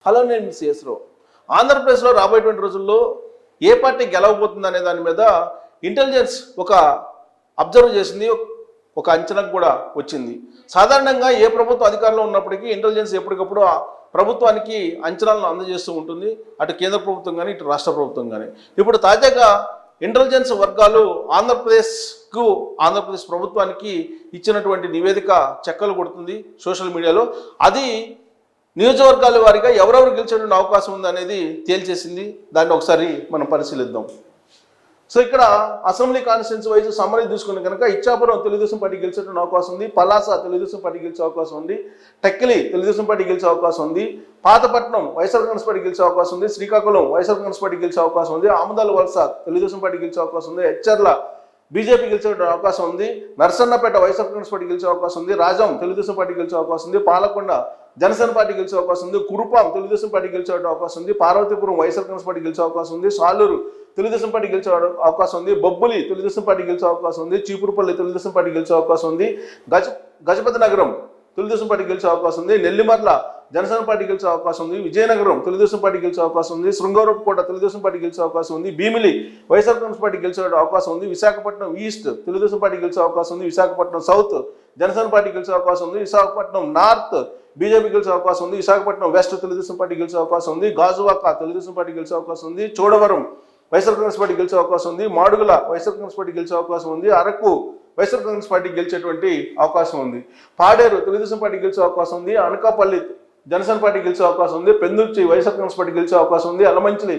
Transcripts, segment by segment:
Hello, నేను మీ CS రావు. ఆంధ్రప్రదేశ్లో రాబోయేటువంటి రోజుల్లో ఏ పార్టీ గెలవబోతుంది అనే దాని మీద ఇంటెలిజెన్స్ ఒక అబ్జర్వ్ చేసింది, ఒక అంచనాకు కూడా వచ్చింది. సాధారణంగా ఏ ప్రభుత్వం అధికారంలో ఉన్నప్పటికీ ఇంటెలిజెన్స్ ఎప్పటికప్పుడు ప్రభుత్వానికి అంచనాలను అందజేస్తూ ఉంటుంది, అటు కేంద్ర ప్రభుత్వం కానీ ఇటు రాష్ట్ర ప్రభుత్వం కానీ. ఇప్పుడు తాజాగా ఇంటెలిజెన్స్ వర్గాలు ఆంధ్రప్రదేశ్ ప్రభుత్వానికి ఇచ్చినటువంటి నివేదిక చెక్కలు కొడుతుంది సోషల్ మీడియాలో. అది నియోజకవర్గాల వారీగా ఎవరెవరు గెలిచేటువంటి అవకాశం ఉంది అనేది తేల్చేసింది. దాన్ని ఒకసారి మనం పరిశీలిద్దాం. సో ఇక్కడ అసెంబ్లీ కాన్స్టిట్యున్సీ వైజ్ సమ్మరీ తీసుకుని కనుక ఇచ్చాపురం తెలుగుదేశం పార్టీ గెలిచేటువంటి అవకాశం ఉంది, పలాస తెలుగుదేశం పార్టీ గెలిచే అవకాశం ఉంది, టెక్కిలి తెలుగుదేశం పార్టీ గెలిచే అవకాశం ఉంది, పాతపట్నం వైఎస్ఆర్ కాంగ్రెస్ పార్టీ గెలిచే అవకాశం ఉంది, శ్రీకాకుళం వైఎస్ఆర్ కాంగ్రెస్ పార్టీ గెలిచే అవకాశం ఉంది, ఆమదాల వలస తెలుగుదేశం పార్టీ గెలిచే అవకాశం ఉంది, హెచ్చర్ల బీజేపీ గెలిచే అవకాశం ఉంది, నర్సన్నపేట వైఎస్ఆర్ కాంగ్రెస్ పార్టీ గెలిచే అవకాశం ఉంది, రాజం తెలుగుదేశం పార్టీ గెలిచే అవకాశం ఉంది, పాలకొండ జనసేన పార్టీ గెలిచే అవకాశం ఉంది, కురుపాం తెలుగుదేశం పార్టీ గెలిచే అవకాశం ఉంది, పార్వతీపురం వైఎస్ఆర్ కాంగ్రెస్ పార్టీ గెలిచే అవకాశం ఉంది, సాలూరు తెలుగుదేశం పార్టీ గెలిచే అవకాశం ఉంది, బొబ్బులి తెలుగుదేశం పార్టీ గెలిచే అవకాశం ఉంది, చీపురుపల్లి తెలుగుదేశం పార్టీ గెలిచే అవకాశం ఉంది, గజపతి నగరం తెలుగుదేశం పార్టీ గెలిచే అవకాశం ఉంది, నెల్లిమర్ల జనసేన పార్టీ గెలిచే అవకాశం ఉంది, విజయనగరం తెలుగుదేశం పార్టీ గెలిచే అవకాశం ఉంది, శృంగారపుకోట తెలుగుదేశం పార్టీ గెలిచే అవకాశం ఉంది, భీమిలి వైఎస్ఆర్ కాంగ్రెస్ పార్టీ గెలిచే అవకాశం ఉంది, విశాఖపట్నం ఈస్ట్ తెలుగుదేశం పార్టీ గెలిచే అవకాశం ఉంది, విశాఖపట్నం సౌత్ జనసేన పార్టీ గెలిచే అవకాశం ఉంది, విశాఖపట్నం నార్త్ బీజేపీ గెలిచే అవకాశం ఉంది, విశాఖపట్నం వెస్ట్ తెలుగుదేశం పార్టీ గెలిచే అవకాశం ఉంది, గాజువాక తెలుగుదేశం పార్టీ గెలిచే అవకాశం ఉంది, చోడవరం వైఎస్ఆర్ కాంగ్రెస్ పార్టీ గెలిచే అవకాశం ఉంది, మాడుగుల వైఎస్ఆర్ కాంగ్రెస్ పార్టీ గెలిచే అవకాశం ఉంది, అరకు వైఎస్ఆర్ కాంగ్రెస్ పార్టీ గెలిచేటువంటి అవకాశం ఉంది, పాడేరు తెలుగుదేశం పార్టీ గెలిచే అవకాశం ఉంది, అనకాపల్లి జనసేన పార్టీ గెలిచే అవకాశం ఉంది, పెందుర్చి వైఎస్ఆర్ కాంగ్రెస్ పార్టీ గెలిచే అవకాశం ఉంది, అలమంచిలి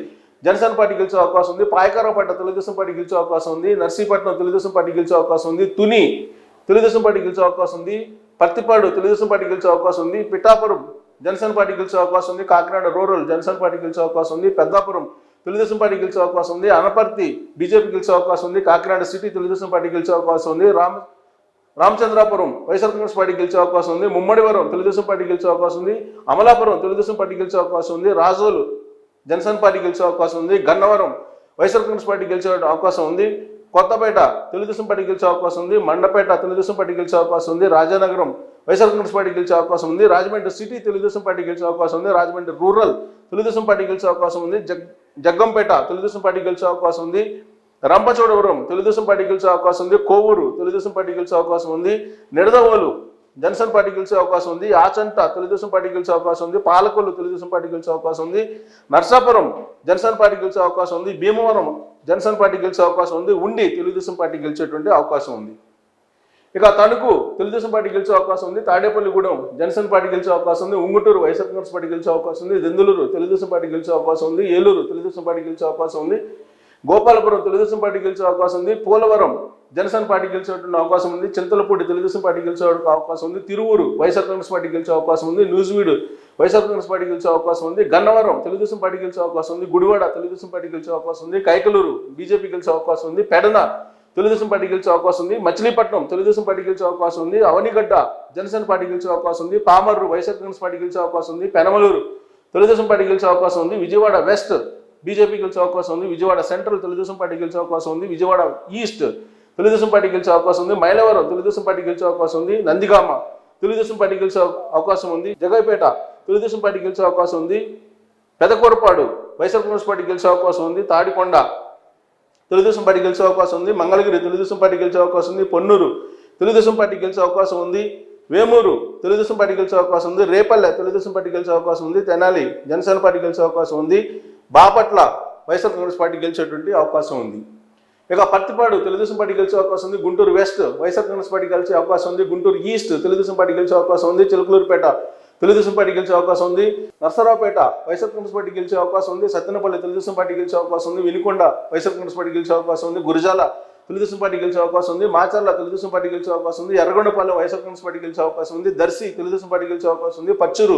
జనసేన పార్టీ గెలిచే అవకాశం ఉంది, పాయకారాపేట తెలుగుదేశం పార్టీ గెలిచే అవకాశం ఉంది, నర్సీపట్నం తెలుగుదేశం పార్టీ గెలిచే అవకాశం ఉంది, తుని తెలుగుదేశం పార్టీ గెలిచే అవకాశం ఉంది, పత్తిపాడు తెలుగుదేశం పార్టీ గెలిచే అవకాశం ఉంది, పిఠాపురం జనసేన పార్టీ గెలిచే అవకాశం ఉంది, కాకినాడ రూరల్ జనసేన పార్టీ గెలిచే అవకాశం ఉంది, పెద్దాపురం తెలుగుదేశం పార్టీ గెలిచే అవకాశం ఉంది, అనపర్తి బీజేపీ గెలిచే అవకాశం ఉంది, కాకినాడ సిటీ తెలుగుదేశం పార్టీ గెలిచే అవకాశం ఉంది, రామచంద్రాపురం వైఎస్ఆర్ కాంగ్రెస్ పార్టీ గెలిచే అవకాశం ఉంది, ముమ్మడివరం తెలుగుదేశం పార్టీ గెలిచే అవకాశం ఉంది, అమలాపురం తెలుగుదేశం పార్టీ గెలిచే అవకాశం ఉంది, రాజోలు జనసేన పార్టీ గెలిచే అవకాశం ఉంది, గన్నవరం వైఎస్ఆర్ కాంగ్రెస్ పార్టీ గెలిచే అవకాశం ఉంది, కొత్తపేట తెలుగుదేశం పార్టీ గెలిచే అవకాశం ఉంది, మండపేట తెలుగుదేశం పార్టీ గెలిచే అవకాశం ఉంది, రాజానగరం వైఎస్ఆర్ కాంగ్రెస్ పార్టీ గెలిచే అవకాశం ఉంది, రాజమండ్రి సిటీ తెలుగుదేశం పార్టీ గెలిచే అవకాశం ఉంది, రాజమండ్రి రూరల్ తెలుగుదేశం పార్టీ గెలిచే అవకాశం ఉంది, జగ్గంపేట తెలుగుదేశం పార్టీ గెలిచే అవకాశం ఉంది, రంపచోడవరం తెలుగుదేశం పార్టీ గెలిచే అవకాశం ఉంది, కోవూరు తెలుగుదేశం పార్టీ గెలిచే అవకాశం ఉంది, నిడదవోలు జనసేన పార్టీ గెలిచే అవకాశం ఉంది, ఆచంట తెలుగుదేశం పార్టీ గెలిచే అవకాశం ఉంది, పాలకొల్లు తెలుగుదేశం పార్టీ గెలిచే అవకాశం ఉంది, నర్సాపురం జనసేన పార్టీ గెలిచే అవకాశం ఉంది, భీమవరం జనసేన పార్టీ గెలిచే అవకాశం ఉంది, ఉండి తెలుగుదేశం పార్టీ గెలిచేటువంటి అవకాశం ఉంది. ఇక తణుకు తెలుగుదేశం పార్టీ గెలిచే అవకాశం ఉంది, తాడేపల్లిగూడెం జనసేన పార్టీ గెలిచే అవకాశం ఉంది, ఉంగుటూరు వైఎస్ఆర్ కాంగ్రెస్ పార్టీ గెలిచే అవకాశం ఉంది, దెందులూరు తెలుగుదేశం పార్టీ గెలిచే అవకాశం ఉంది, ఏలూరు తెలుగుదేశం పార్టీ గెలిచే అవకాశం ఉంది, గోపాలపురం తెలుగుదేశం పార్టీ గెలిచే అవకాశం ఉంది, పోలవరం జనసేన పార్టీ గెలిచేటువంటి అవకాశం ఉంది, చింతలపూడి తెలుగుదేశం పార్టీ గెలిచే అవకాశం ఉంది, తిరువూరు వైఎస్ఆర్ కాంగ్రెస్ పార్టీ గెలిచే అవకాశం ఉంది, న్యూజివీడు వైఎస్ఆర్ కాంగ్రెస్ పార్టీ గెలిచే అవకాశం ఉంది, గన్నవరం తెలుగుదేశం పార్టీ గెలిచే అవకాశం ఉంది, గుడివాడ తెలుగుదేశం పార్టీ గెలిచే అవకాశం ఉంది, కైకలూరు బీజేపీ గెలిచే అవకాశం ఉంది, పెడన తెలుగుదేశం పార్టీ గెలిచే అవకాశం ఉంది, మచిలీపట్నం తెలుగుదేశం పార్టీ గెలిచే అవకాశం ఉంది, అవనిగడ్డ జనసేన పార్టీ గెలిచే అవకాశం ఉంది, పామర్రు వైఎస్ఆర్ కాంగ్రెస్ పార్టీ గెలిచే అవకాశం ఉంది, పెనమలూరు తెలుగుదేశం పార్టీ గెలిచే అవకాశం ఉంది, విజయవాడ వెస్ట్ బీజేపీ గెలిచే అవకాశం ఉంది, విజయవాడ సెంట్రల్ తెలుగుదేశం పార్టీ గెలిచే అవకాశం ఉంది, విజయవాడ ఈస్ట్ తెలుగుదేశం పార్టీ గెలిచే అవకాశం ఉంది, మైలవరం తెలుగుదేశం పార్టీ గెలిచే అవకాశం ఉంది, నందిగామ తెలుగుదేశం పార్టీ గెలిచే అవకాశం ఉంది, జగైపేట తెలుగుదేశం పార్టీ గెలిచే అవకాశం ఉంది, పెదకూరపాడు వైఎస్ఆర్ కాంగ్రెస్ పార్టీ గెలిచే అవకాశం ఉంది, తాడికొండ తెలుగుదేశం పార్టీ గెలిచే అవకాశం ఉంది, మంగళగిరి తెలుగుదేశం పార్టీ గెలిచే అవకాశం ఉంది, పొన్నూరు తెలుగుదేశం పార్టీ గెలిచే అవకాశం ఉంది, వేమూరు తెలుగుదేశం పార్టీ గెలిచే అవకాశం ఉంది, రేపల్లె తెలుగుదేశం పార్టీ గెలిచే అవకాశం ఉంది, తెనాలి జనసేన పార్టీ గెలిచే అవకాశం ఉంది, బాపట్ల వైఎస్ఆర్ కాంగ్రెస్ పార్టీ గెలిచేటువంటి అవకాశం ఉంది. ఇక పత్తిపాడు తెలుగుదేశం పార్టీ గెలిచే అవకాశం ఉంది, Guntur west YSR Congress party గెలిచే అవకాశం ఉంది, గుంటూరు ఈస్ట్ తెలుగుదేశం పార్టీ గెలిచే అవకాశం ఉంది, చిలకలూరుపేట తెలుగుదేశం పార్టీ గెలిచే అవకాశం ఉంది, నర్సరావుపేట వైఎస్ఆర్ కాంగ్రెస్ పార్టీ గెలిచే అవకాశం ఉంది, సత్తెనపల్లి తెలుగుదేశం పార్టీ గెలిచే అవకాశం ఉంది, వినుకొండ వైఎస్ఆర్ కాంగ్రెస్ పార్టీ గెలిచే అవకాశం ఉంది, గురజాల తెలుగుదేశం పార్టీ గెలిచే అవకాశం ఉంది, మాచర్ల తెలుగుదేశం పార్టీ గెలిచే అవకాశం ఉంది, ఎర్రగొండపాలెం వైఎస్ఆర్ కాంగ్రెస్ పార్టీ గెలిచే అవకాశం ఉంది, దర్శి తెలుగుదేశం పార్టీ గెలిచే అవకాశం ఉంది, పచ్చూరు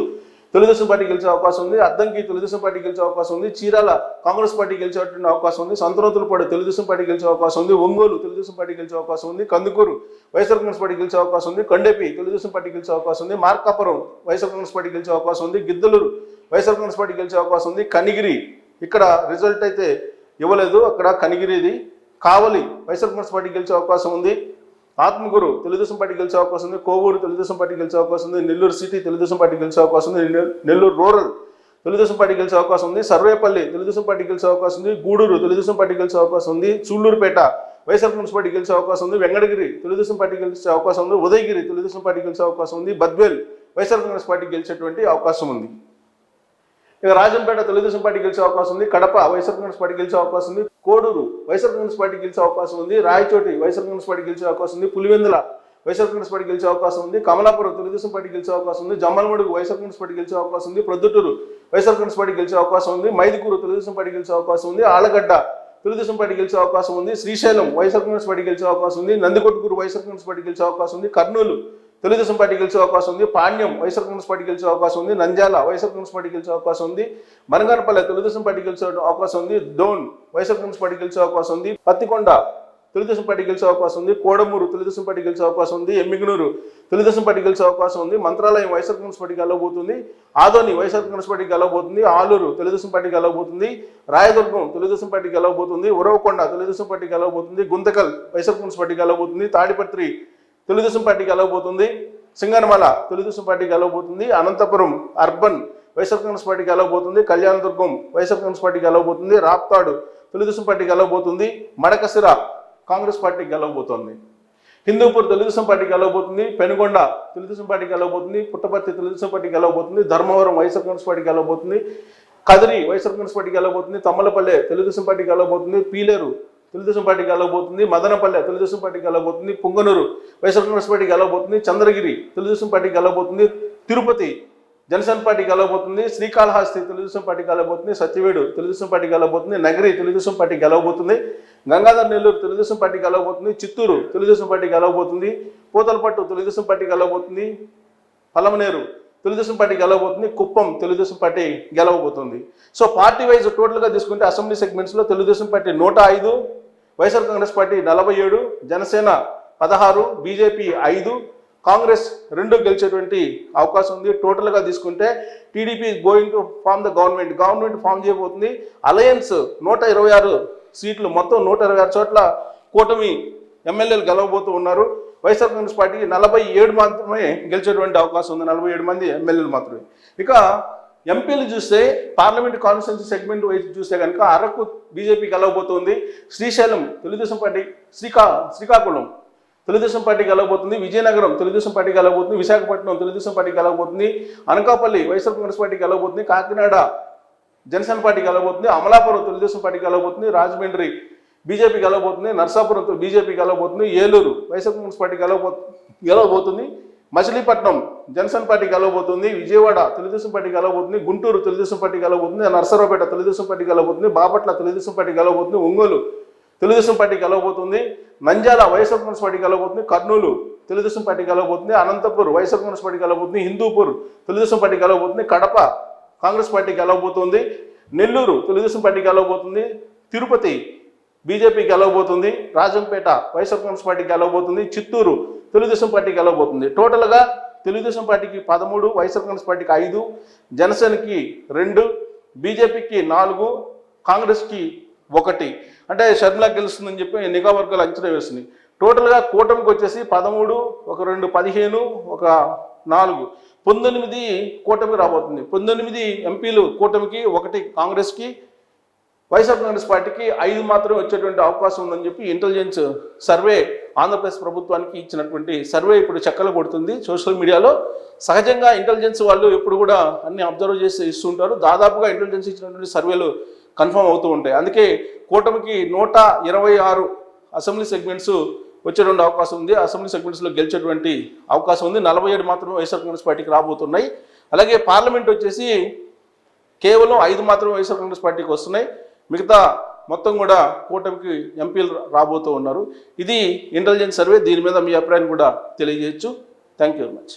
తెలుగుదేశం పార్టీ గెలిచే అవకాశం ఉంది, అద్దంకి తెలుగుదేశం పార్టీ గెలిచే అవకాశం ఉంది, చీరాల కాంగ్రెస్ పార్టీ గెలిచేటువంటి అవకాశం ఉంది, సంతనోతులపాడు తెలుగుదేశం పార్టీ గెలిచే అవకాశం ఉంది, ఒంగోలు తెలుగుదేశం పార్టీ గెలిచే అవకాశం ఉంది, కందుకూరు వైఎస్ఆర్ కాంగ్రెస్ పార్టీ గెలిచే అవకాశం ఉంది, కొండేపి తెలుగుదేశం పార్టీ గెలిచే అవకాశం ఉంది, మార్కాపురం వైఎస్ఆర్ కాంగ్రెస్ పార్టీ గెలిచే అవకాశం ఉంది, గిద్దలూరు వైఎస్ఆర్ కాంగ్రెస్ పార్టీ గెలిచే అవకాశం ఉంది, కనిగిరి ఇక్కడ రిజల్ట్ అయితే ఇవ్వలేదు, అక్కడ కనిగిరిది, కావలి వైఎస్ఆర్ కాంగ్రెస్ పార్టీ గెలిచే అవకాశం ఉంది, ఆత్మకూరు తెలుగుదేశం పార్టీ గెలిచే అవకాశం ఉంది, కోవూరు తెలుగుదేశం పార్టీ గెలిచే అవకాశం ఉంది, నెల్లూరు సిటీ తెలుగుదేశం పార్టీ గెలిచే అవకాశం ఉంది, నెల్లూరు రూరల్ తెలుగుదేశం పార్టీ గెలిచే అవకాశం ఉంది. సర్వేపల్లి తెలుగుదేశం పార్టీ గెలిచే అవకాశం ఉంది. గూడూరు తెలుగుదేశం పార్టీ గెలిచే అవకాశం ఉంది. సూళ్లూరుపేట వైఎస్ఆర్ కాంగ్రెస్ పార్టీ గెలిచే అవకాశం ఉంది. వెంకటగిరి తెలుగుదేశం పార్టీ గెలిచే అవకాశం ఉంది. ఉదయగిరి తెలుగుదేశం పార్టీ గెలిచే అవకాశం ఉంది. బద్వేల్ వైఎస్ఆర్ కాంగ్రెస్ పార్టీ గెలిచేటువంటి అవకాశం ఉంది. ఇక రాజంపేట తెలుగుదేశం పార్టీ గెలిచే అవకాశం ఉంది. కడప వైఎస్ఆర్ కాంగ్రెస్ పార్టీ గెలిచే అవకాశం ఉంది. కోడూరు వైఎస్ఆర్ కాంగ్రెస్ పార్టీ గెలిచే అవకాశం ఉంది. రాయచోటి వైఎస్ఆర్ కాంగ్రెస్ పార్టీ గెలిచే అవకాశం ఉంది. పులివెందుల వైఎస్ఆర్ కాంగ్రెస్ పార్టీ గెలిచే అవకాశం ఉంది. కమలాపురం తెలుగుదేశం పార్టీ గెలిచే అవకాశం ఉంది. జమ్మలమడుగు వైఎస్ఆర్ కాంగ్రెస్ పార్టీ గెలిచే అవకాశం ఉంది. ప్రొద్దుటూరు వైఎస్ఆర్ కాంగ్రెస్ పార్టీ గెలిచే అవకాశం ఉంది. మైదుకూరు తెలుగుదేశం పార్టీ గెలిచే అవకాశం ఉంది. ఆలగడ్డ తెలుగుదేశం పార్టీ గెలిచే అవకాశం ఉంది. శ్రీశైలం వైఎస్ఆర్ కాంగ్రెస్ పార్టీ గెలిచే అవకాశం ఉంది. నందికొట్కూరు వైఎస్ఆర్ కాంగ్రెస్ పార్టీ గెలిచే అవకాశం ఉంది. కర్నూలు తెలుగుదేశం పార్టీ గెలిచే అవకాశం ఉంది. పాణ్యం వైఎస్ఆర్ కాంగ్రెస్ పార్టీ గెలిచే అవకాశం ఉంది. నంద్యాల వైఎస్ఆర్ కాంగ్రెస్ పార్టీ గెలిచే అవకాశం ఉంది. మనగానపల్లె తెలుగుదేశం పార్టీ గెలిచే అవకాశం ఉంది. డోన్ వైఎస్ఆర్ కాంగ్రెస్ పార్టీ గెలిచే అవకాశం ఉంది. పత్తికొండ తెలుగుదేశం పార్టీ గెలిచే అవకాశం ఉంది. కోడమూరు తెలుగుదేశం పార్టీ గెలిచే అవకాశం ఉంది. ఎమ్మిగనూరు తెలుగుదేశం పార్టీ గెలిచే అవకాశం ఉంది. మంత్రాలయం వైఎస్ఆర్ కాంగ్రెస్ పార్టీ గెలవబోతుంది. ఆదోని వైఎస్ఆర్ కాంగ్రెస్ పార్టీ గెలవబోతుంది. ఆలూరు తెలుగుదేశం పార్టీ గెలవబోతుంది. రాయదుర్గం తెలుగుదేశం పార్టీ గెలవబోతుంది. ఉరవకొండ తెలుగుదేశం పార్టీ గెలవబోతుంది. గుంతకల్ వైఎస్ఆర్ కాంగ్రెస్ పార్టీ గెలవబోతుంది. తాడిపత్రి తెలుగుదేశం పార్టీ గెలవబోతుంది. సింగనమల తెలుగుదేశం పార్టీ గెలవబోతుంది. Anantapuram urban YSR Congress party గెలవబోతుంది. కళ్యాణదుర్గం వైఎస్ఆర్ కాంగ్రెస్ పార్టీ గెలవబోతుంది. రాప్తాడు తెలుగుదేశం పార్టీ గెలవబోతుంది. మడకసిర కాంగ్రెస్ పార్టీ గెలవబోతోంది. హిందూపూర్ తెలుగుదేశం పార్టీ గెలవబోతుంది. పెనుగొండ తెలుగుదేశం పార్టీ గెలవబోతుంది. Puttaparthi Telugu Desam party గెలవబోతుంది. Dharmavaram YSR Congress party గెలవబోతుంది. కదిరి వైఎస్ఆర్ కాంగ్రెస్ పార్టీ గెలవబోతుంది. తమ్మలపల్లె తెలుగుదేశం పార్టీ గెలవబోతుంది. పీలేరు తెలుగుదేశం పార్టీ గెలవబోతుంది. మదనపల్లె తెలుగుదేశం పార్టీ గెలవబోతుంది. పుంగనూరు వైఎస్ఆర్ కాంగ్రెస్ పార్టీ గెలవబోతుంది. చంద్రగిరి తెలుగుదేశం పార్టీ గెలవబోతుంది. తిరుపతి జనసేన పార్టీ గెలవబోతుంది. శ్రీకాళహస్తి తెలుగుదేశం పార్టీ గెలవబోతుంది. సత్యవేడు తెలుగుదేశం పార్టీ గెలవబోతుంది. నగరి తెలుగుదేశం పార్టీ గెలవబోతుంది. గంగాధర్ నెల్లూరు తెలుగుదేశం పార్టీ గెలవబోతుంది. చిత్తూరు తెలుగుదేశం పార్టీ గెలవబోతుంది. పూతలపట్టు తెలుగుదేశం పార్టీ గెలవబోతుంది. పలమనేరు తెలుగుదేశం పార్టీ గెలవబోతుంది. కుప్పం తెలుగుదేశం పార్టీ గెలవబోతుంది. సో పార్టీ వైజ్ టోటల్గా తీసుకుంటే అసెంబ్లీ సెగ్మెంట్స్లో Telugu Desam party 105, YSR Congress party 47, Janasena 16, BJP 5, Congress 2 గెలిచేటువంటి అవకాశం ఉంది. టోటల్గా తీసుకుంటే TDP going to form the government form చేయబోతుంది. అలయన్స్ 126 సీట్లు, మొత్తం 126 చోట్ల కూటమి ఎమ్మెల్యేలు గెలవబోతూ ఉన్నారు. వైఎస్ఆర్ కాంగ్రెస్ పార్టీకి 47 మాత్రమే గెలిచేటువంటి అవకాశం ఉంది. 47 మంది ఎమ్మెల్యేలు మాత్రమే. ఇక ఎంపీలు చూస్తే పార్లమెంట్ కాన్స్టిట్యున్సీ సెగ్మెంట్ వైపు చూస్తే కనుక అరకు బీజేపీ గెలవబోతుంది. శ్రీశైలం తెలుగుదేశం పార్టీ, శ్రీకాకుళం తెలుగుదేశం పార్టీ గెలవబోతుంది. విజయనగరం తెలుగుదేశం పార్టీ గెలవబోతుంది. విశాఖపట్నం తెలుగుదేశం పార్టీ గెలవబోతుంది. అనకాపల్లి వైఎస్ఆర్ కాంగ్రెస్ పార్టీ గెలవబోతుంది. కాకినాడ జనసేన పార్టీ గెలవబోతుంది. అమలాపురం తెలుగుదేశం పార్టీ గెలవబోతుంది. రాజమండ్రి బీజేపీ గెలవబోతుంది. నర్సాపురం బీజేపీ గెలవబోతుంది. ఏలూరు వైఎస్ఆర్ కాంగ్రెస్ పార్టీ గెలవబోతుంది. మచిలీపట్నం జనసేన పార్టీ గెలవబోతుంది. విజయవాడ తెలుగుదేశం పార్టీ గెలవబోతుంది. గుంటూరు తెలుగుదేశం పార్టీ గెలవబోతుంది. నర్సరావుపేట తెలుగుదేశం పార్టీ గెలవబోతుంది. బాపట్ల తెలుగుదేశం పార్టీ గెలవబోతుంది. Ongole Telugu Desam party గెలవబోతుంది. Nandyal YSR Congress party గెలవబోతుంది. కర్నూలు తెలుగుదేశం పార్టీ గెలవబోతుంది. అనంతపూర్ వైఎస్ఆర్ కాంగ్రెస్ పార్టీ గెలవబోతుంది. హిందూపూర్ తెలుగుదేశం పార్టీ గెలవబోతుంది. కడప కాంగ్రెస్ పార్టీ గెలవబోతుంది. నెల్లూరు తెలుగుదేశం పార్టీ గెలవబోతుంది. తిరుపతి బీజేపీ గెలవబోతుంది. రాజంపేట వైఎస్ఆర్ కాంగ్రెస్ పార్టీ గెలవబోతుంది. చిత్తూరు తెలుగుదేశం పార్టీ గెలవబోతుంది. టోటల్గా తెలుగుదేశం పార్టీకి 13, వైఎస్ఆర్ కాంగ్రెస్ పార్టీకి 5, జనసేనకి 2, బీజేపీకి 4, కాంగ్రెస్కి 1. అంటే షర్మిల గెలుస్తుందని చెప్పి నిఘా వర్గాలు అంచనా వేస్తున్నాయి. టోటల్గా కూటమికి వచ్చేసి 13, 2 15, 4 19 కూటమికి రాబోతుంది. 19 ఎంపీలు కూటమికి, 1 కాంగ్రెస్కి, వైఎస్ఆర్ కాంగ్రెస్ పార్టీకి 5 మాత్రమే వచ్చేటువంటి అవకాశం ఉందని చెప్పి ఇంటెలిజెన్స్ సర్వే ఆంధ్రప్రదేశ్ ప్రభుత్వానికి ఇచ్చినటువంటి సర్వే ఇప్పుడు చక్కలు కొడుతుంది సోషల్ మీడియాలో. సహజంగా ఇంటెలిజెన్స్ వాళ్ళు ఎప్పుడు కూడా అన్ని అబ్జర్వ్ చేసి ఇస్తుంటారు. దాదాపుగా ఇంటెలిజెన్స్ ఇచ్చినటువంటి సర్వేలు కన్ఫర్మ్ అవుతూ ఉంటాయి. అందుకే కూటమికి 126 అసెంబ్లీ సెగ్మెంట్స్ వచ్చేటువంటి అవకాశం ఉంది. అసెంబ్లీ సెగ్మెంట్స్లో గెలిచేటువంటి అవకాశం ఉంది. 47 మాత్రమే వైఎస్ఆర్ కాంగ్రెస్ పార్టీకి రాబోతున్నాయి. అలాగే పార్లమెంట్ వచ్చేసి కేవలం 5 మాత్రమే వైఎస్ఆర్ కాంగ్రెస్ పార్టీకి వస్తున్నాయి. మిగతా మొత్తం కూడా కూటమికి ఎంపీలు రాబోతూ ఉన్నారు. ఇది ఇంటెలిజెన్స్ సర్వే. దీని మీద మీ అభిప్రాయం కూడా తెలియజేయచ్చు. Thank you very much.